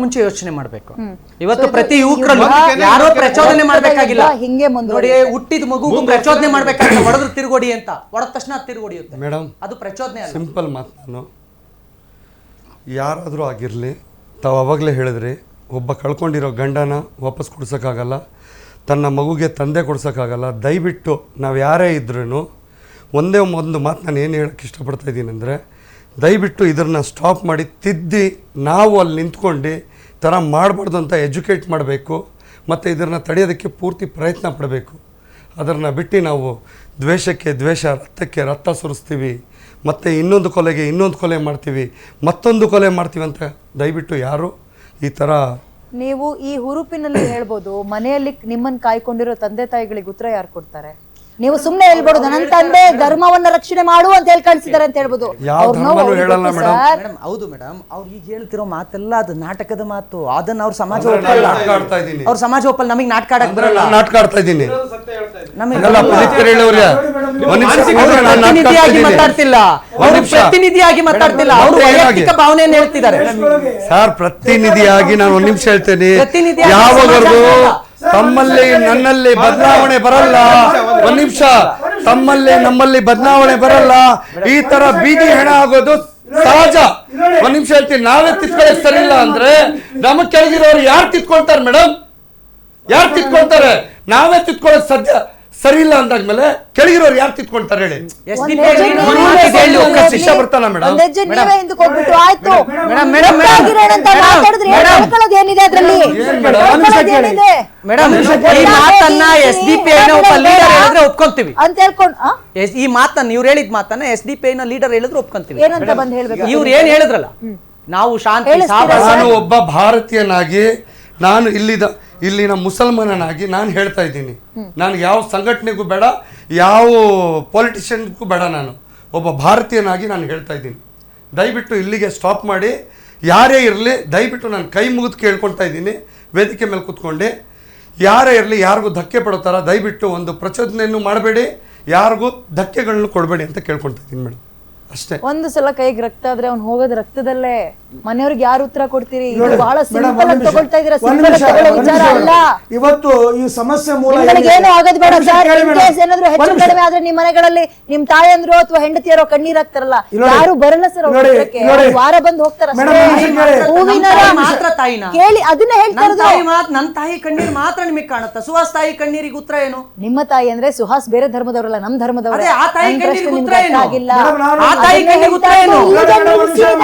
ಮುಂಚೆ ಯೋಚನೆ ಮಾಡಬೇಕು. ಇವತ್ತು ಪ್ರತಿ ಯುವಕರಲ್ಲೂ ಯಾರೋ ಪ್ರಚೋದನೆ ಮಾಡಬೇಕಾಗಿಲ್ಲ. ನೋಡಿ, ಹುಟ್ಟಿದ ಮಗುಗೂ ಪ್ರಚೋದನೆ ಮಾಡಬೇಕಾಗಿಲ್ಲ. ಹೊಡೆದ್ರು ತಿರುಗೋಡಿ ಅಂತ, ಹೊಡೆದ ತಕ್ಷಣ ತಿರುಗೋಡಿಯುತ್ತೆ ಮೇಡಮ್, ಅದು ಪ್ರಚೋದನೆ ಅಲ್ಲ. ಸಿಂಪಲ್ ಮಾತು. ನಾನು ಯಾರಾದರೂ ಆಗಿರಲಿ, ತಾವು ಅವಾಗಲೇ ಹೇಳಿದ್ರಿ, ಒಬ್ಬ ಕಳ್ಕೊಂಡಿರೋ ಗಂಡನ ವಾಪಸ್ ಕೊಡ್ಸೋಕ್ಕಾಗಲ್ಲ, ತನ್ನ ಮಗುಗೆ ತಂದೆ ಕೊಡ್ಸೋಕ್ಕಾಗಲ್ಲ. ದಯವಿಟ್ಟು ನಾವು ಯಾರೇ ಇದ್ರೂ ಒಂದೇ ಒಂದು ಮಾತು ನಾನು ಏನು ಹೇಳೋಕ್ಕೆ ಇಷ್ಟಪಡ್ತಾ ಇದ್ದೀನಿ ಅಂದರೆ, ದಯವಿಟ್ಟು ಇದನ್ನು ಸ್ಟಾಪ್ ಮಾಡಿ ತಿದ್ದಿ ನಾವು ಅಲ್ಲಿ ನಿಂತ್ಕೊಂಡು ಥರ ಮಾಡಬಾರ್ದು ಅಂತ ಎಜುಕೇಟ್ ಮಾಡಬೇಕು. ಮತ್ತು ಇದನ್ನು ತಡೆಯೋದಕ್ಕೆ ಪೂರ್ತಿ ಪ್ರಯತ್ನ ಪಡಬೇಕು. ಅದನ್ನು ಬಿಟ್ಟು ನಾವು ದ್ವೇಷಕ್ಕೆ ದ್ವೇಷ, ರಕ್ತಕ್ಕೆ ರಕ್ತ ಸುರಿಸ್ತೀವಿ, ಮತ್ತು ಇನ್ನೊಂದು ಕೊಲೆಗೆ ಇನ್ನೊಂದು ಕೊಲೆ ಮಾಡ್ತೀವಿ, ಮತ್ತೊಂದು ಕೊಲೆ ಮಾಡ್ತೀವಿ ಅಂತ ದಯವಿಟ್ಟು ಯಾರು ಈ ಥರ. ನೀವು ಈ ಹುರುಪಿನಲ್ಲಿ ಹೇಳ್ಬೋದು, ಮನೆಯಲ್ಲಿ ನಿಮ್ಮನ್ನು ಕಾಯ್ಕೊಂಡಿರೋ ತಂದೆ ತಾಯಿಗಳಿಗೆ ಉತ್ತರ ಯಾರು ಕೊಡ್ತಾರೆ? ನೀವು ಸುಮ್ಮನೆ ಹೇಳ್ಬೋದು, ನನ್ನ ತಂದೆ ಧರ್ಮವನ್ನ ರಕ್ಷಣೆ ಮಾಡು ಅಂತ ಹೇಳಿ ಕಳಿಸಿದ್ದಾರೆ ಅಂತ ಹೇಳ್ಬೋದು. ಹೌದು ಮೇಡಮ್, ಅವ್ರು ಈಗ ಹೇಳ್ತಿರೋ ಮಾತೆಲ್ಲ ಅದು ನಾಟಕದ ಮಾತು. ಅದನ್ನ ಅವ್ರ ಸಮಾಜ ಒಪ್ಪಲ್ಲ. ಅವ್ರ ಸಮಾಜ ಒಪ್ಪಲ್ಲ. ನಮಗೆ ನಾಟಕ ಆಡಕ್ ಬರಲ್ಲ. ನಾಟಕ ಆಡ್ತಾ ಇದ್ದೀನಿ. ಪ್ರತಿನಿಧಿಯಾಗಿ ಮಾತಾಡ್ತಿಲ್ಲ, ಅವರು ಪ್ರತಿನಿಧಿಯಾಗಿ ಮಾತಾಡ್ತಿಲ್ಲ, ಅವರು ವೈಯಕ್ತಿಕ ಭಾವನೆಯನ್ನು ಹೇಳ್ತಿದ್ದಾರೆ ಸರ್. ಪ್ರತಿನಿಧಿಯಾಗಿ ನಾನು ಒಂದು ನಿಮಿಷ ಹೇಳ್ತೇನೆ. ಯಾವಾಗಲೂ ತಮ್ಮಲ್ಲಿ ನನ್ನಲ್ಲಿ ಬದಲಾವಣೆ ಬರಲ್ಲ. ಒಂದ್ ನಿಮಿಷ, ತಮ್ಮಲ್ಲಿ ನಮ್ಮಲ್ಲಿ ಬದಲಾವಣೆ ಬರಲ್ಲ. ಈ ತರ ಬೀದಿ ಹೆಣ ಆಗೋದು ಸಹಜ. ಒಂದ್ ನಿಮಿಷ ಹೇಳ್ತೀನಿ, ನಾವೇ ತಿತ್ಕೊಳ್ಳೋಕೆ ಸರಿ ಇಲ್ಲ ಅಂದ್ರೆ ನಮಗ್ ಕೆಳಗಿರೋರು ಯಾರು ತಿತ್ಕೊಳ್ತಾರೆ ಮೇಡಮ್? ಯಾರು ತಿತ್ಕೊಳ್ತಾರೆ? ನಾವೇ ತಿತ್ಕೊಳ್ಳೋದು ಸದ್ಯ ಸರಿ ಇಲ್ಲ ಅಂದಾದ್ಮೇಲೆ ಕೆಳಗಿರೋರು ಯಾರು ತಿತ್ಕೊಳ್ತಾರೆ ಹೇಳಿ? ಶಿಕ್ಷೆ ಬರ್ತಾನ ಮೇಡಮ್? ಈ ಮಾತನ್ನ SDP ಒಬ್ಬ ಲೀಡರ್ ಹೇಳಿದ್ರೆ ಒಪ್ಕೊಂತೀವಿ ಅಂತ ಹೇಳ್ಕೊಂಡು, ಈ ಮಾತನ್ನ ಇವ್ರು ಹೇಳಿದ ಮಾತನ್ನ SDP ಲೀಡರ್ ಹೇಳಿದ್ರೆ ಒಪ್ಕೊಂತೀವಿ. ಇವ್ರು ಏನ್ ಹೇಳಿದ್ರಲ್ಲ, ನಾವು ಶಾಂತಿ. ನಾನು ಒಬ್ಬ ಭಾರತೀಯನಾಗಿ, ನಾನು ಇಲ್ಲಿನ ಮುಸಲ್ಮಾನನಾಗಿ ನಾನು ಹೇಳ್ತಾ ಇದ್ದೀನಿ, ನಾನು ಯಾವ ಸಂಘಟನೆಗೂ ಬೇಡ, ಯಾವ ಪೊಲಿಟಿಷಿಯನ್ಗೂ ಬೇಡ, ನಾನು ಒಬ್ಬ ಭಾರತೀಯನಾಗಿ ನಾನು ಹೇಳ್ತಾ ಇದ್ದೀನಿ. ದಯವಿಟ್ಟು ಇಲ್ಲಿಗೆ ಸ್ಟಾಪ್ ಮಾಡಿ. ಯಾರೇ ಇರಲಿ, ದಯವಿಟ್ಟು ನಾನು ಕೈ ಮುಗಿದು ಕೇಳ್ಕೊಳ್ತಾ ಇದ್ದೀನಿ ವೇದಿಕೆ ಮೇಲೆ ಕೂತ್ಕೊಂಡು. ಯಾರೇ ಇರಲಿ, ಯಾರಿಗೂ ಧಕ್ಕೆ ಪಡೋ ಥರ ದಯವಿಟ್ಟು ಒಂದು ಪ್ರಚೋದನೆಯನ್ನು ಮಾಡಬೇಡಿ, ಯಾರಿಗೂ ಧಕ್ಕೆಗಳನ್ನು ಕೊಡಬೇಡಿ ಅಂತ ಕೇಳ್ಕೊಳ್ತಾ ಇದ್ದೀನಿ ಮೇಡಮ್, ಅಷ್ಟೇ. ಒಂದು ಸಲ ಕೈಗೆ ರಕ್ತ ಆದ್ರೆ ಅವ್ನು ಹೋಗೋದು ರಕ್ತದಲ್ಲೇ. ಮನೆಯವ್ರಿಗೆ ಯಾರು ಉತ್ತರ ಕೊಡ್ತೀರಿ? ಬಹಳ ಸಿಂಪಲ್ ಆಗಿ ತಗೊಳ್ತಾ ಇದೀರಾ. ವಿಚಾರ ಅಲ್ಲ. ಇವತ್ತು ಈ ಸಮಸ್ಯೆ ಮೂಲ ಏನು ಆಗೋದು ಬೇಡ ಸರ್. ಏನಾದ್ರು ಹೆಚ್ಚು ಕಡಿಮೆ ಆದ್ರೆ ನಿಮ್ ಮನೆಗಳಲ್ಲಿ ನಿಮ್ ತಾಯಂದ್ರು ಅಥವಾ ಹೆಂಡತಿಯರೋ ಕಣ್ಣೀರ್ ಹಾಕ್ತಾರಲ್ಲ, ಯಾರು ಬರಲ್ಲ ಸರ್. ವಾರ ಬಂದು ಹೋಗ್ತಾರ ಕೇಳಿ, ಅದನ್ನ ಹೇಳ್ತಾರೆ. ನನ್ನ ತಾಯಿ ಕಣ್ಣೀರ್ ಮಾತ್ರ ನಿಮಗೆ ಕಾಣುತ್ತಾ? ಸುಹಾಸ್ ತಾಯಿ ಕಣ್ಣೀರಿಗೆ ಉತ್ತರ ಏನು? ನಿಮ್ಮ ತಾಯಿ ಅಂದ್ರೆ ಸುಹಾಸ್ ಬೇರೆ ಧರ್ಮದವರಲ್ಲ, ನಮ್ ಧರ್ಮದವರೇ. ಆ ತಾಯಿ ಕಣ್ಣೀರಿಗೆ ಉತ್ತರ ಏನು? ಆಗಿಲ್ಲ. ತಾಯಿ ಕಣ್ಣಿಗೆ ಉತ್ತರ ಏನು?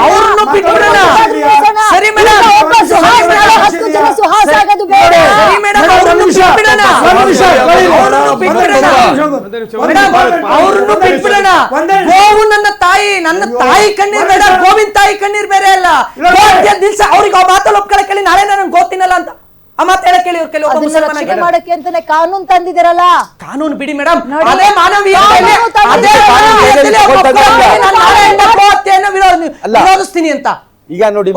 ಅವ್ರನ್ನು ಬಿಟ್ಬಿಡೋಣ. ಸರಿ ಮೇಡಮ್, ಸುಹಾಸ್ ಆಗೋದು ಬೇಡ. ಸರಿ ಮೇಡಮ್, ಅವ್ರನ್ನು ಬಿಟ್ಬಿಡೋಣ. ಅವ್ರನ್ನು ಬಿಟ್ಬಿಡೋಣ. ಗೋವು ನನ್ನ ತಾಯಿ, ನನ್ನ ತಾಯಿ ಕಣ್ಣೀರ್ ಬೇಡ, ಗೋವಿಂದ ತಾಯಿ ಕಣ್ಣೀರ್ ಬೇರೆ ಅಲ್ಲ. ಅವ್ರಿಗೆ ಆ ಮಾತಲ್ಲಿ ಒಪ್ಕೊಳ್ಳ ಕೇಳಿ, ನಾಳೆ ನಾನು ಗೋತಿನಲ್ಲ ಅಂತ ಆ ಮಾತು ಹೇಳಕ್ ಹೇಳಿ. ಅವ್ರು ಕೆಲವು ಮಾಡಕ್ಕೆ ಅಂತಾನೆ ಕಾನೂನು ತಂದಿದ್ದೀರಲ್ಲ. ಕಾನೂನು ಬಿಡಿ ಮೇಡಮ್, ಅದೇ ಮಾನವೀಯತೆಯನ್ನು ವಿರೋಧಿಸ್ತೀನಿ ಅಂತ. ಈಗ ನೋಡಿ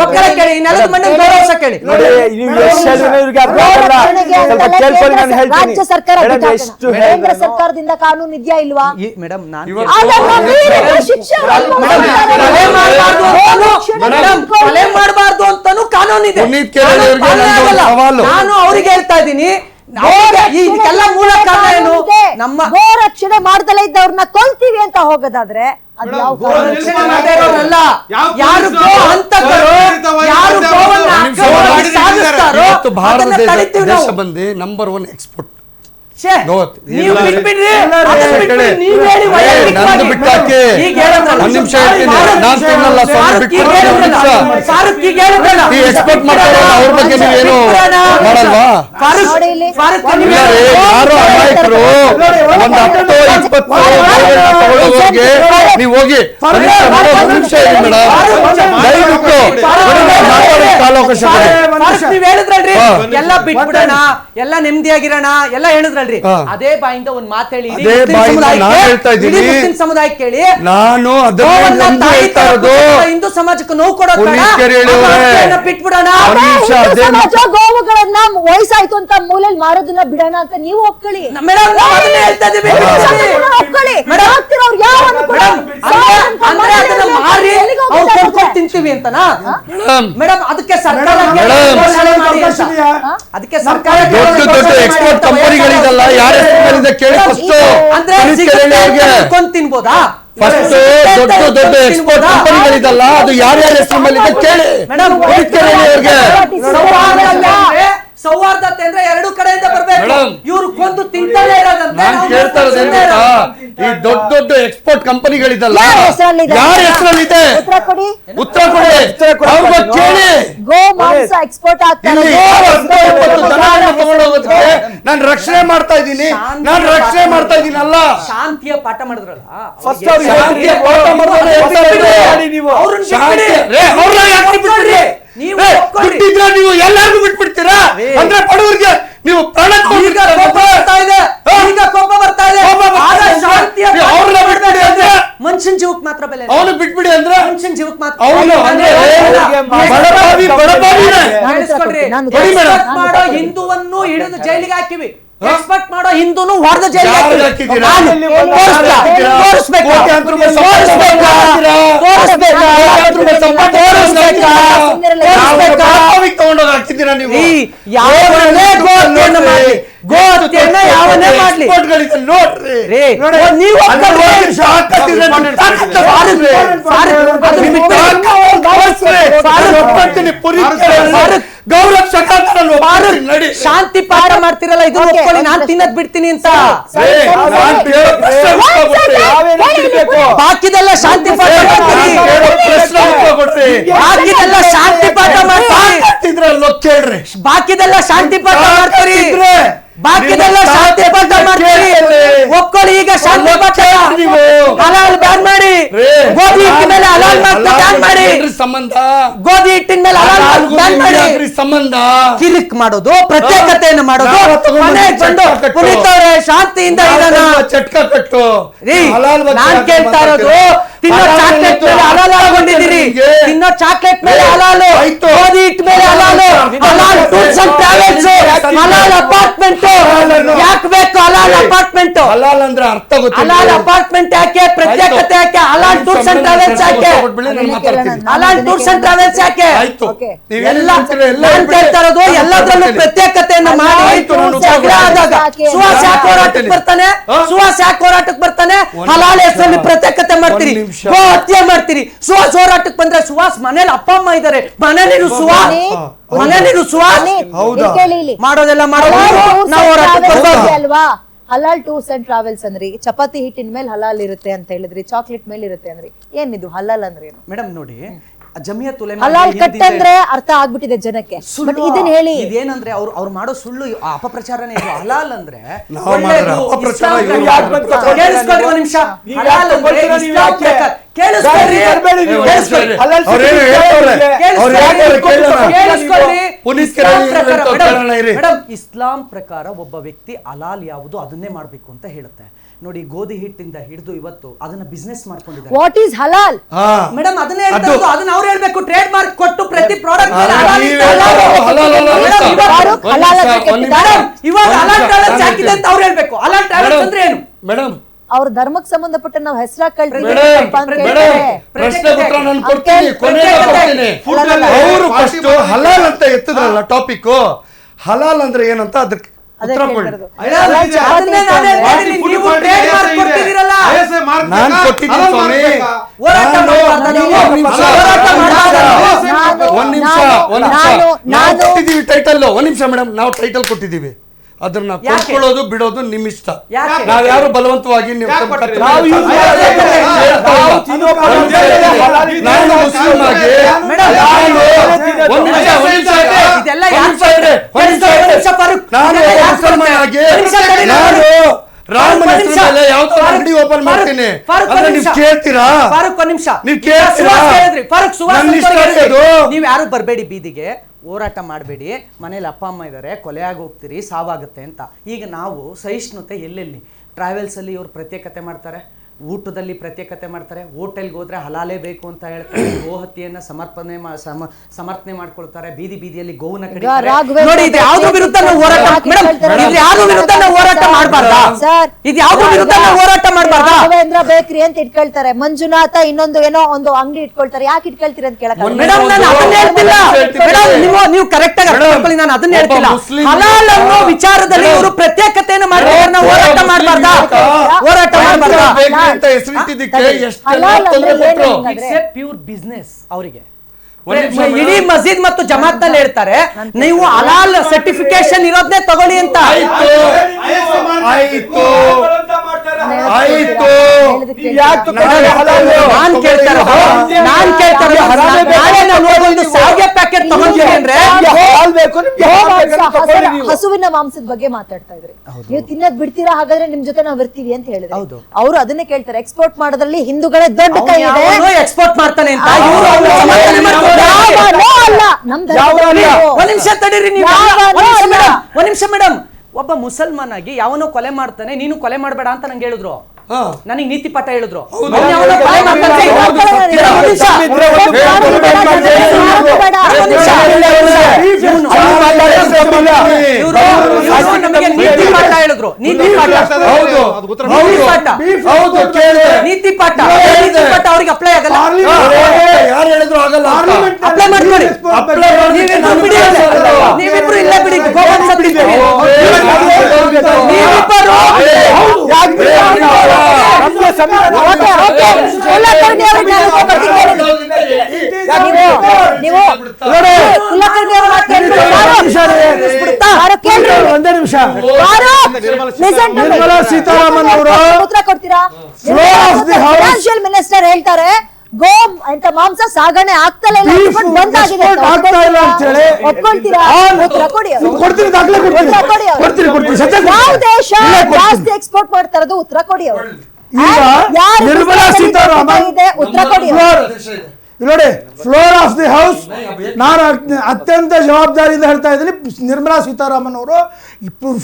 ರಾಜ್ಯ ಸರ್ಕಾರ, ಕೇಂದ್ರ ಸರ್ಕಾರದಿಂದ ಕಾನೂನು ಇದೆಯಾ ಇಲ್ವಾ ಮೇಡಮ್? ಕೊಲೆ ಮಾಡಬಾರ್ದು ಅಂತಾನು ಕಾನೂನು ಇದೆ. ನಾನು ಅವ್ರಿಗೆ ಹೇಳ್ತಾ ಇದ್ದೀನಿ, ಇದಕ್ಕೆಲ್ಲ ಮೂಲ ಕಾರಣ ಏನು? ನಮ್ಮ ಗೋ ರಕ್ಷಣೆ ಮಾಡ್ದಲೇ ಇದ್ದವ್ರನ್ನ ಕೊಲ್ತೀವಿ ಅಂತ ಹೋಗೋದಾದ್ರೆ ಭಾರತ ದೇಶ ಬಂದು ನಂಬರ್ 1 ಎಕ್ಸ್ಪೋರ್ಟ್. ಎಕ್ಸ್ಪೋರ್ಟ್ ಮಾಡ್ತಾರೆ, ಅವ್ರ ಬಗ್ಗೆ ನೀವೇನು ಮಾಡಲ್ವಾ? ಯಾರು ಅಮಾಯಕರು ಒಂದು 10-20 ತಗೊಳ್ಳೋರಿಗೆ ನೀವು ಹೋಗಿ ನಿಮಿಷ ಇರಿ ಮೇಡಮ್, ದಯವಿಟ್ಟು ನೀವ್ ಹೇಳಿದ್ರಲ್ರಿ ಎಲ್ಲ ಬಿಟ್ಬಿಡೋಣ, ಎಲ್ಲ ನೆಮ್ಮದಿಯಾಗಿರೋಣ ಎಲ್ಲ ಹೇಳಿದ್ರಲ್ರಿ. ಕೇಳ್ರಿ ಅದೇ ಬಾಯಿಂದ ಒಂದ್ ಮಾತು ಹೇಳಿ ಅದೇ ಬಾಯಿಂದ ನಾನು ಹೇಳ್ತಾ ಇದ್ದೀನಿ. ಮುಸ್ಲಿಂ ಸಮುದಾಯಕ್ಕೆ ಕೇಳಿ ನಾನು ಅದನ್ನ ಹೇಳ್ತಾ ಇರೋದು. ಹಿಂದೂ ಸಮಾಜಕ್ಕೆ ನೋವು ಕೊಡೋದು ಪುನೀತ್ಕರ್ ಹೇಳಿದ್ದಾರೆ. ಬಿಟ್ಬಿಡೋಣ. ಸಮಾಜ ಗೋವುಗಳನ್ನ ವಯಸ್ಸಾಯ್ತು ಅಂತ ಮೂಲೆಯಲ್ಲಿ ಮಾರೋದನ್ನ ಬಿಡೋಣ ಅಂತ ನೀವು ಒಪ್ಕೊಳ್ಳಿ ಮೇಡಮ್ ನಾವು ಅದನ್ನೇ ಹೇಳ್ತಾ ಇದೀವಿ. ಒಪ್ಕೊಳ್ಳಿ ಮೇಡಮ್, ಆಗ್ತಿರೋರು ಯಾವನು ಕೂಡ ಅಂದ್ರೆ ಅದನ್ನ ಮಾರಿ ಅವ್ರು ಕೊಂಡ್ಕೊಂಡು ತಿಂತೀವಿ ಅಂತನಾ ಮೇಡಮ್? ಅದಕ್ಕೆ ಸರ್ಕಾರ ಅದಕ್ಕೆ ಸರ್ಕಾರ ದೊಡ್ಡ ಎಕ್ಸ್ಪೋರ್ಟ್ ಕಂಪನಿಗಳಿದಲ್ಲ ಯಾರ ಹೆಸರಿನಿಂದ ಕೇಳಿ ಫಸ್ಟ್ ಅಂದ್ರೆ ಕೊಂಡ್ ತಿನ್ಬೋದಾ? ಫಸ್ಟ್ ದೊಡ್ಡ ಎಕ್ಸ್ಪೋರ್ಟ್ ಕಂಪನಿಗಳಿದಲ್ಲ ಅದು ಯಾರ್ಯಾರ ಹೆಸರು ಮೇಲೆ ಕೇಳಿ ಮೇಡಮ್. ಸೌಹಾರ್ದತೆ ಅಂದ್ರೆ ಎರಡು ಕಡೆಯಿಂದ ಬರ್ಬೇಕು. ಇವ್ರು ಕೊಂದು ತಿಂತಾನೆ ಇರೋದಂತೆ. ನಾನು ಕೇಳ್ತಾ ಇರೋದೇನು ಈ ದೊಡ್ಡ ಎಕ್ಸ್ಪೋರ್ಟ್ ಕಂಪನಿಗಳಿದಲ್ಲ ಯಾರ ಹೆಸರಲ್ಲಿದೆ ಉತ್ತರ ಕೊಡಿ. ಅವ್ರಿಗೆ ಕೇಳಿ. ಗೋ ಮಾಂಸ ಎಕ್ಸ್ಪೋರ್ಟ್ ಆಗ್ತಾರೆ. ತಗೊಂಡೋಗೋದಕ್ಕೆ ನಾನು ರಕ್ಷಣೆ ಮಾಡ್ತಾ ಇದ್ದೀನಿ. ನಾನು ರಕ್ಷಣೆ ಮಾಡ್ತಾ ಇದ್ದೀನಲ್ಲ. ಶಾಂತಿಯ ಪಾಠ ಮಾಡಿದ್ರಲ್ಲ ಫಸ್ಟ್ ಶಾಂತಿಯ ಪಾಠ ಮಾಡಿದ್ರೆ ನೀವು ಎಲ್ಲರಿಗೂ ಬಿಟ್ಬಿಡ್ತೀರಾ? ಅಂದ್ರೆ ಬಡವರಿಗೆ ನೀವು ಪ್ರಾಣ ಮನುಷ್ಯನ್ ಜೀವಕ್ಕೆ ಮಾತ್ರ ಬೆಲೆ. ಅವನು ಬಿಟ್ಬಿಡಿ ಅಂದ್ರೆ ಮನುಷ್ಯನ್ ಜೀವಕ್ಕೆ ಮಾತ್ರ. ಅವನು ಮಾಡೋ ಹಿಂದೂವನ್ನು ಹಿಡಿದು ಜೈಲಿಗೆ ಹಾಕಿವಿ. ಎಕ್ಸ್ಪರ್ಟ್ ಮಾಡೋ ಹಿಂದೂನು ಹೊಡೆದ ಜೈಲಿಗೆ ತಗೊಂಡೋಗಿ ಹಾಕಿದ್ದೀರಾ ನೀವು? ಗೋಹತ್ಯೆಯನ್ನ ಯಾವನ್ನೇ ಮಾಡ್ಲಿ ನೋಡ್ರಿ ನೀವು ಶಾಂತಿ ಪಾಠ ಮಾಡ್ತಿರಲ್ಲ ಇದು ಒಪ್ಕೊಳ್ಳಿ. ನಾನ್ ತಿನ್ನದ್ ಬಿಡ್ತೀನಿ ಅಂತ. ಬಾಕಿದೆಲ್ಲ ಶಾಂತಿ ಪಾಠ ಮಾಡ್ತೀರಿ. ಬಾಕಿದೆಲ್ಲ ಶಾಂತಿ ಪಾಠ ಮಾಡ್ತೀರಿ. ಬಾಕಿದೆಲ್ಲ ಶಾಂತಿ ಪಾಠ ಮಾಡ್ತೀರಿ. ಬಾಕಿದೆಲ್ಲ ಶಾಂತಿ ಪಾಠ ಮಾಡ್ತೀರಿ. ಒಪ್ಕೊಳ್ಳಿ. ಈಗ ಶಾಂತಿ ಪಾಠ ಹಲಾಲ್ ಬ್ಯಾನ್ ಮಾಡಿ. ಗೋಧಿ ಹಿಟ್ಟಿನ ಮೇಲೆ ಹಲಾಲ್ ಬ್ಯಾನ್ ಮಾಡಿ. ಸಂಬಂಧ ಗೋಧಿ ಹಿಟ್ಟಿನ ಮೇಲೆ ಹಲಾಲ್ ಬ್ಯಾನ್ ಮಾಡಿ. ಸಂಬಂಧ ಕಿರಿಕ್ ಮಾಡೋದು, ಪ್ರತ್ಯೇಕತೆಯನ್ನು ಮಾಡೋದು. ಪುನೀತವ್ರೆ ಶಾಂತಿಯಿಂದ ಇದನ್ನ ಚಟ್ಕ ಕಟ್ಟು. ನಾನ್ ಕೇಳ್ತಾ ಇರೋದು ತಿನ್ನೋ ಚಾಕ್ಲೇಟ್ ಮೇಲೆ ಹಲಾಲ್ ಆಗೊಂಡಿದ್ದೀರಿ. ತಿನ್ನೋ ಚಾಕ್ಲೇಟ್ ಮೇಲೆ ಹಲಾಲು, ಗೋಧಿ ಹಿಟ್ಟು ಮೇಲೆ ಹಲಾಲು, ಹಲಾಲ್ ಟೂರ್ಸ್ ಅಂಡ್ ಟ್ರಾವೆಲ್ಸ್, ಹಲಾಲ್ ಅಪಾರ್ಟ್ಮೆಂಟ್. ಯಾಕೆ ಬೇಕು ಹಲಾಲ್ ಅಪಾರ್ಟ್ಮೆಂಟ್? ಹಲಾಲ್ ಅಂದ್ರೆ ಅರ್ಥ ಗೊತ್ತಿಲ್ಲ. ಹಲಾಲ್ ಅಪಾರ್ಟ್ಮೆಂಟ್ ಯಾಕೆ? ಪ್ರತ್ಯೇಕತೆ ಯಾಕೆ? ಹಲಾಲ್ ಟೂರ್ಸ್ ಅಂಡ್ ಟ್ರಾವೆಲ್ಸ್ ಯಾಕೆ? ಹಲಾಲ್ ಟೂರ್ಸ್ ಅಂಡ್ ಟ್ರಾವೆಲ್ಸ್ ಯಾಕೆ? ಎಲ್ಲ ನಾನ್ ಕೇಳ್ತಾ ಇರೋದು ಎಲ್ಲದರಲ್ಲೂ ಪ್ರತ್ಯೇಕತೆಯನ್ನ ಮಾಡಿ. ಜಗಳ ಆದಾಗ ಸುಹಾಸ್ ಯಾಕೆ ಹೋರಾಟಕ್ಕೆ ಬರ್ತಾನೆ? ಸುಹಾಸ್ ಯಾಕೆ ಹೋರಾಟಕ್ಕೆ ಬರ್ತಾನೆ? ಹಲಾಲ್ ಹೆಸರಲ್ಲಿ ಪ್ರತ್ಯೇಕತೆ ಮಾಡ್ತೀರಿ, ಗೋ ಹತ್ಯೆ ಮಾಡ್ತೀರಿ. ಸುಹಾಸ್ ಹೋರಾಟಕ್ಕೆ ಬಂದ್ರೆ ಸುಹಾಸ್ ಮನೇಲಿ ಅಪ್ಪ ಅಮ್ಮ ಇದಾರೆ. ಮನೇಲಿರು ಸುಹಾಸ್ ಮಾಡೋದೆಲ್ಲ ಮಾಡೋದು ನಾವು ಹೋರಾಟಕ್ಕೆ ಅಲ್ವಾ? ಹಲಾಲ್ ಟೂರ್ಸ್ ಅಂಡ್ ಟ್ರಾವೆಲ್ಸ್ ಅಂದ್ರಿ, ಚಪಾತಿ ಹಿಟ್ಟಿನ ಮೇಲೆ ಹಲಾಲ್ ಇರುತ್ತೆ ಅಂತ ಹೇಳಿದ್ರಿ, ಚಾಕ್ಲೇಟ್ ಮೇಲೆ ಇರುತ್ತೆ ಅಂದ್ರಿ. ಏನಿದು ಹಲಾಲ್ ಅಂದ್ರೆ ಏನು ಮೇಡಮ್? ನೋಡಿ ಜಮಿಯತ್ ಉಲೇಮಾ ಹಲಾಲ್ ಕಟ್ ಅಂದ್ರೆ ಅರ್ಥ ಆಗ್ಬಿಟ್ಟಿದೆ ಜನಕ್ಕೆ. ಬಟ್ ಇದನ್ನ ಹೇಳಿ ಇದೇನಂದ್ರೆ ಅವ್ರು ಮಾಡೋ ಸುಳ್ಳು ಅಪಪ್ರಚಾರನೇ ಇದು. ಹಲಾಲ್ ಅಂದ್ರೆ ಕೇಳಿಸ್ಕೊಳ್ಳಿ ಒಂದ್ ನಿಮಿಷ. ಹಲಾಲ್ ಅಂದ್ರೆ ಇಸ್ಲಾಂ ಪ್ರಕಾರ ಕೇಳಿಸ್ಕೊಳ್ಳಿ. ಮೇಡಮ್, ಇಸ್ಲಾಂ ಪ್ರಕಾರ ಒಬ್ಬ ವ್ಯಕ್ತಿ ಹಲಾಲ್ ಯಾವುದು ಅದನ್ನೇ ಮಾಡ್ಬೇಕು ಅಂತ ಹೇಳುತ್ತೆ. ನೋಡಿ, ಗೋಧಿ ಹಿಟ್ಟಿಂದ ಹಿಡಿದು ಇವತ್ತು ಅದನ್ನ ಬಿಸ್ನೆಸ್ ಮಾಡ್ಕೊಂಡಿದ್ದಾರೆ. What is halal madam? ಅದನ್ನೇ ಹೇಳ್ತಾರೆ. ಅದನ್ನ ಅವ್ರು ಹೇಳ್ಬೇಕು. ಟ್ರೇಡ್ ಮಾರ್ಕ್ ಕೊಟ್ಟು ಪ್ರತಿ ಪ್ರಾಡಕ್ಟ್ ಇವಾಗ ಹಲಾಲ್ ಟ್ರಾವೆಲ್ಸ್ ಹಾಕಿದೆ ಅಂತ ಅವ್ರು ಹೇಳ್ಬೇಕು. ಹಲಾಲ್ ಟ್ರಾವೆಲ್ಸ್ ಅಂದ್ರೆ ಏನು ಮೇಡಮ್? ಅವ್ರ ಧರ್ಮಕ್ಕೆ ಸಂಬಂಧಪಟ್ಟ ನಾವು ಹೆಸರಾಗಿ ಪ್ರಶ್ನೆ ಉತ್ತರ ನಾನು ಕೊಡ್ತೀನಿ. ಅವರು ಫಸ್ಟ್ ಹಲಾಲ್ ಅಂತ ಎತ್ತದ್ರಲ್ಲ ಟಾಪಿಕ್. ಹಲಾಲ್ ಅಂದ್ರೆ ಏನಂತ ಅದಕ್ಕೆ ಉತ್ತರ ಕೊಡಿ. ನಾನು ಕೊಟ್ಟಿದ್ದೀನಿ ಸ್ವಾಮಿ. ಒಂದ್ ನಿಮಿಷ ಕೊಟ್ಟಿದ್ದೀವಿ ಟೈಟಲ್. ಒಂದ್ ನಿಮಿಷ ಮೇಡಮ್, ನಾವು ಟೈಟಲ್ ಕೊಟ್ಟಿದ್ದೀವಿ. ಅದನ್ನ ಕೊಂಡ್ಕೊಳ್ಳೋದು ಬಿಡೋದು ನಿಮ್ ಇಷ್ಟ. ನಾವ್ ಯಾರು ಬಲವಂತವಾಗಿ ನಾನು ಮುಸ್ಲಿಂ ಆಗಿ ನಾನು ರಾಮನ ಹೆಸರಲ್ಲಿ ಯಾವ್ದೋ ಅಂಗಡಿ ಓಪನ್ ಮಾಡ್ತೀನಿ. ನೀವು ಕೇಳ್ತೀರಾ? ಫಾರೂಕ್ ಒಂದ್ ನಿಮಿಷ. ನೀವು ಕೇಳ್ತೀರಾ? ನೀವ್ ಯಾರು ಬರ್ಬೇಡಿ ಬೀದಿಗೆ. ಹೋರಾಟ ಮಾಡಬೇಡಿ, ಮನೇಲಿ ಅಪ್ಪ ಅಮ್ಮ ಇದ್ದಾರೆ, ಕೊಲೆ ಆಗಿ ಹೋಗ್ತೀರಿ, ಸಾವಾಗುತ್ತೆ ಅಂತ. ಈಗ ನಾವು ಸಹಿಷ್ಣುತೆ ಎಲ್ಲೆಲ್ಲಿ ಟ್ರಾವೆಲ್ಸಲ್ಲಿ ಇವ್ರು ಪ್ರತ್ಯೇಕತೆ ಮಾಡ್ತಾರೆ, ಊಟದಲ್ಲಿ ಪ್ರತ್ಯೇಕತೆ ಮಾಡ್ತಾರೆ, ಹೋಟೆಲ್ಗೆ ಹೋದ್ರೆ ಹಲಾಲೇ ಬೇಕು ಅಂತ ಹೇಳ್ತಾರೆ, ಗೋಹತ್ಯೆಯನ್ನ ಸಮರ್ಥನೆ ಮಾಡ್ಕೊಳ್ತಾರೆ, ಬೀದಿ ಬೀದಿಯಲ್ಲಿ ಗೋವನ್ನ ಕಡಿತಾರೆ. ನೋಡಿ, ಇದು ಯಾವ್ದ್ರ ವಿರುದ್ಧ ನಾವು ಹೋರಾಟ ಇದು ಯಾವ್ದ್ರ ವಿರುದ್ಧ ನಾವು ಹೋರಾಟ ಮಾಡಬಾರ್ದಾ? ಇದು ಯಾವ್ದ್ರ ವಿರುದ್ಧ ನಾವು ಹೋರಾಟ ಮಾಡಬಾರ್ದಾ? ರಾಘವೇಂದ್ರ ಬೇಕರಿ ಅಂತ ಇಟ್ಕೊಳ್ತಾರೆ, ಮಂಜುನಾಥ ಇನ್ನೊಂದು ಏನೋ ಒಂದು ಅಂಗಡಿ ಇಟ್ಕೊಳ್ತಾರೆ, ಯಾಕೆ ಇಟ್ಕೊಳ್ತೀರಿ ಅಂತ ಕೇಳಕ್ ಮೇಡಮ್, ನಾನು ಅದನ್ನ ಹೇಳ್ತಿಲ್ಲ ಮೇಡಮ್, ನೀವು ಕರೆಕ್ಟ್ ಆಗಿ ಅರ್ಥ ಮಾಡ್ಕೊಳ್ಳಿ, ನಾನು ಅದನ್ನ ಹೇಳ್ತಿಲ್ಲ. ಹಲಾಲ್ ಅನ್ನೋ ವಿಚಾರದಲ್ಲಿ ಇವರು ಪ್ರತ್ಯೇಕತೆಯನ್ನು ಮಾಡ್ತಾರೆ, ನಾವು ಹೋರಾಟ ಮಾಡಬಾರ್ದಾ? ಹೋರಾಟ ಮಾಡಬಾರ್ದಾ? ಪ್ಯೂರ್ ಬಿಸ್ನೆಸ್ ಅವರಿಗೆ. ಇಡೀ ಮಸ್ಜಿದ್ ಮತ್ತು ಜಮಾತ್ ನಲ್ಲಿ ಹೇಳ್ತಾರೆ ನೀವು ಹಲಾಲ್ ಸರ್ಟಿಫಿಕೇಶನ್ ಇರೋದನ್ನೇ ತಗೊಳ್ಳಿ ಅಂತ. ನಾನ್ ಕೇಳ್ತಾರೆ ಸಾವಿಗೆ ಪ್ಯಾಕೆಟ್ ತಗೊಂಡ್ತೀನಿ ಅಂದ್ರೆ ಹಸುವಿನ ಮಾಂಸದ ಬಗ್ಗೆ ಮಾತಾಡ್ತಾ ಇದ್ರಿ, ನೀವು ತಿನ್ನೋದ್ ಬಿಡ್ತೀರಾ, ಹಾಗಾದ್ರೆ ನಿಮ್ ಜೊತೆ ನಾವ್ ಇರ್ತೀವಿ ಅಂತ ಹೇಳಿದ್ರೆ ಅವರು ಅದನ್ನೇ ಕೇಳ್ತಾರೆ. ಎಕ್ಸ್ಪೋರ್ಟ್ ಮಾಡೋದ್ರಲ್ಲಿ ಹಿಂದೂಗಳೇ ದೊಡ್ಡ ಕೈ ಇದೆ, ಎಕ್ಸ್ಪೋರ್ಟ್ ಮಾಡ್ತಾನೆ ಅಂತ. ಒಂದ್ ನಿಮಿಷ ತಡೀರಿ ನೀವು, ಒಂದ್ ನಿಮಿಷ ಮೇಡಮ್. ಒಬ್ಬ ಮುಸಲ್ಮಾನ್ ಆಗಿ ಯಾವನೋ ಕೊಲೆ ಮಾಡ್ತಾನೆ, ನೀನು ಕೊಲೆ ಮಾಡಬೇಡ ಅಂತ ನಂಗೆ ಹೇಳಿದ್ರು, ನನಗೆ ನೀತಿ ಪಾಠ ಹೇಳಿದ್ರು. ನಮಗೆ ನೀತಿ ಪಾಠ ಹೇಳಿದ್ರು, ನೀತಿ ಪಾಠ ಅವ್ರಿಗೆ ಅಪ್ಲೈ ಆಗಲ್ಲ. ಯಾರು ಹೇಳಿದ್ರು ಆಗಲ್ಲ, ಅಪ್ಲೈ ಮಾಡ್ಕೊಳ್ಳಿ, ನೀವಿಬ್ರು ಇಲ್ಲೇ ಬಿಡಿ, ಗೋವಂಶ ಬಿಡಿಸ್ತೀವಿ ನೀವಿಬ್ಬರು. ಒಂದೇ ನಿಮಿಷ, ನಿರ್ಮಲಾ ಸೀತಾರಾಮನ್ ಅವರು ಉತ್ತರ ಕೊಡ್ತೀರಾ? ಫೈನಾನ್ಷಿಯಲ್ ಮಿನಿಸ್ಟರ್ ಹೇಳ್ತಾರೆ ಗೋ ಅಂತ ಮಾಂಸ ಸಾಗಣೆ ಆಗ್ತಾ ಇಲ್ಲ ಅಂತ ಹೇಳಿ ಒಪ್ಕೊಳ್ತೀರಾ? ಉತ್ತರ ಕೊಡಿ. ಯಾವ ದೇಶ ಜಾಸ್ತಿ ಎಕ್ಸ್ಪೋರ್ಟ್ ಮಾಡ್ತಾ ಇರೋದು? ಉತ್ತರ ಕೊಡಿ. ಅವರು ನಿರ್ಮಲಾ ಸೀತಾರಾಮನ್ ಇದೆ, ಉತ್ತರ ಕೊಡಿ. ನೋಡಿ, ಫ್ಲೋರ್ ಆಫ್ ದಿ ಹೌಸ್, ನಾನು ಅತ್ಯಂತ ಜವಾಬ್ದಾರಿಯಿಂದ ಹೇಳ್ತಾ ಇದ್ದೀನಿ. ನಿರ್ಮಲಾ ಸೀತಾರಾಮನ್ ಅವರು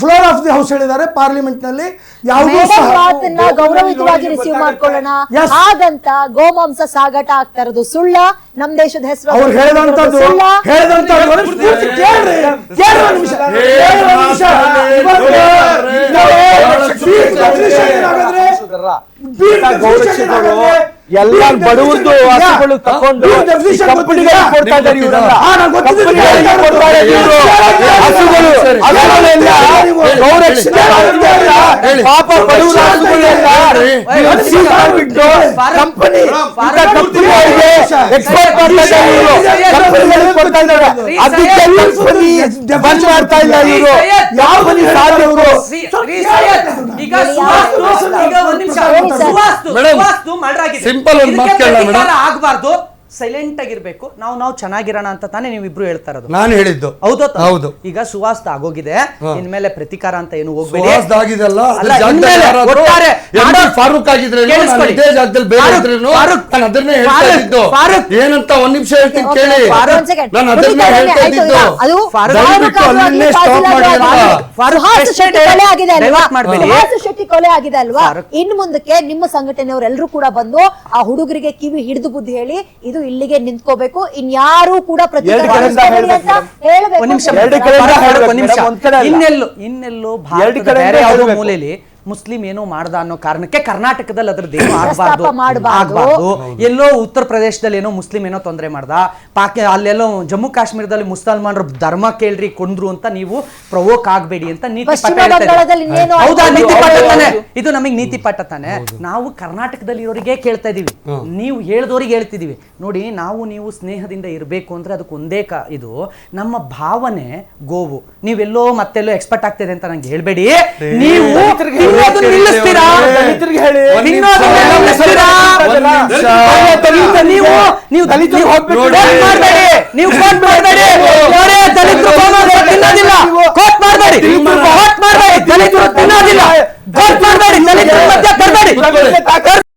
ಫ್ಲೋರ್ ಆಫ್ ದಿ ಹೌಸ್ ಹೇಳಿದ್ದಾರೆ ಪಾರ್ಲಿಮೆಂಟ್ ನಲ್ಲಿ. ಯಾವುದೋ ಮಾತನ್ನ ಗೌರವಿತವಾಗಿ ರಿಸೀವ್ ಮಾಡ್ಕೊಳ್ಳೋಣ, ಹಾಗಂತ ಗೋಮಾಂಸ ಸಾಗಾಟ ಆಗ್ತಾ ಇರೋದು ಸುಳ್ಳ? ನಮ್ ದೇಶದ ಹೆಸರು ಅವ್ರು ಹೇಳಿದಂತದ್ದು ಎಲ್ಲ ಬಡವರದು ಹಸುಗಳು ತಕೊಂಡು ಕಂಪನಿಗಳಿಗೆ ಕೊಡ್ತಾ ಇದ್ದಾರೆ ಇವರೆಲ್ಲ. ಪಾಪ ಬಡವರ ಹಸುಗಳೆಲ್ಲ ಕಂಪನಿ ಎಕ್ಸ್ಪೋರ್ಟ್ ಮಾಡ್ತಾ ಇದ್ದಾರೆ ಇವರು, ಕಂಪನಿಗಳಿಗೆ ಕೊಡ್ತಾ ಇದ್ದಾರೆ. ಅದಕ್ಕೆ ಬಂದ್ ಮಾಡ್ತಾ ಇಲ್ಲ ಇವರು. ಯಾವ ಬನ್ನಿ ಸಾಧ್ಯ ಇವರು? ಸಿಂಪಲ್ ಒಂದು ಮಾತು ಕೇಳೋಣ ಮೇಡಮ್, ಆಗಬಾರ್ದು, ಸೈಲೆಂಟ್ ಆಗಿರ್ಬೇಕು, ನಾವು ಚೆನ್ನಾಗಿರೋಣ ಅಂತ ತಾನೇ ನೀವು ಇಬ್ರು ಹೇಳ್ತಾ ಇರೋದು. ನಾನು ಹೇಳಿದ್ದು ಹೌದು. ಈಗ ಸುವಾಸ್ತ ಆಗೋಗಿದೆ, ಇನ್ಮೇಲೆ ಪ್ರತಿಕಾರ ಅಂತ ಏನು ಹೋಗ್ಬೇಡಿ. ಫಾರೂಕ್ ಆಗಿದ್ರೆ ಏನಂತ ಒಂದ್ ನಿಮಿಷ ಹೇಳ್ತೀನಿ ಕೇಳಿ, ನಾನು ಅದನ್ನ ಹೇಳ್ತಾ ಇದ್ದು. ಶೆಟ್ಟಿ ಕೊಲೆ ಆಗಿದೆ ಅಲ್ವಾ? ಇನ್ನು ಮುಂದಕ್ಕೆ ನಿಮ್ಮ ಸಂಘಟನೆಯವರೆಲ್ಲರೂ ಕೂಡ ಬಂದು ಆ ಹುಡುಗರಿಗೆ ಕಿವಿ ಹಿಡಿದು ಬುದ್ಧಿ ಹೇಳಿ, ಇದು ಇಲ್ಲಿಗೆ ನಿಂತ್ಕೋಬೇಕು, ಇನ್ಯಾರು ಕೂಡ ಇನ್ನೆಲ್ಲೋ ಭಾರತದ ಬೇರೆ ಯಾವುದೋ ಮೂಲೆಯಲ್ಲಿ ಮುಸ್ಲಿಂ ಏನೋ ಮಾಡ್ದ ಅನ್ನೋ ಕಾರಣಕ್ಕೆ ಕರ್ನಾಟಕದಲ್ಲಿ ಅದ್ರದ್ದೇನೋ ಆಗ್ಬಾರ್ದು. ಎಲ್ಲೋ ಉತ್ತರ ಪ್ರದೇಶದಲ್ಲಿ ಏನೋ ಮುಸ್ಲಿಂ ಏನೋ ತೊಂದರೆ ಮಾಡ್ದ, ಅಲ್ಲೆಲ್ಲೋ ಜಮ್ಮು ಕಾಶ್ಮೀರದಲ್ಲಿ ಮುಸಲ್ಮಾನರು ಧರ್ಮ ಕೇಳ್ರಿ ಕೊಂದ್ರು ಅಂತ ನೀವು ಪ್ರವೋಕ್ ಆಗ್ಬೇಡಿ ಅಂತ ನೀತಿ ಪಾಠ. ಹೌದಾ? ನೀತಿ ಪಾಠ ತಾನೆ ಇದು, ನಮಗೆ ನೀತಿ ಪಾಠ ತಾನೆ. ನಾವು ಕರ್ನಾಟಕದಲ್ಲಿ ಇರೋರಿಗೆ ಕೇಳ್ತಾ ಇದೀವಿ, ನೀವು ಹೇಳ್ದವ್ರಿಗೆ ಹೇಳ್ತಿದೀವಿ. ನೋಡಿ, ನೀವು ಸ್ನೇಹದಿಂದ ಇರಬೇಕು ಅಂದ್ರೆ ಅದಕ್ಕೆ ಒಂದೇ ಇದು, ನಮ್ಮ ಭಾವನೆ ಗೋವು. ನೀವೆಲ್ಲೋ ಮತ್ತೆಲ್ಲೋ ಎಕ್ಸ್ಪರ್ಟ್ ಆಗ್ತಿದೆ ಅಂತ ನಂಗೆ ಹೇಳ್ಬೇಡಿ. ನೀವು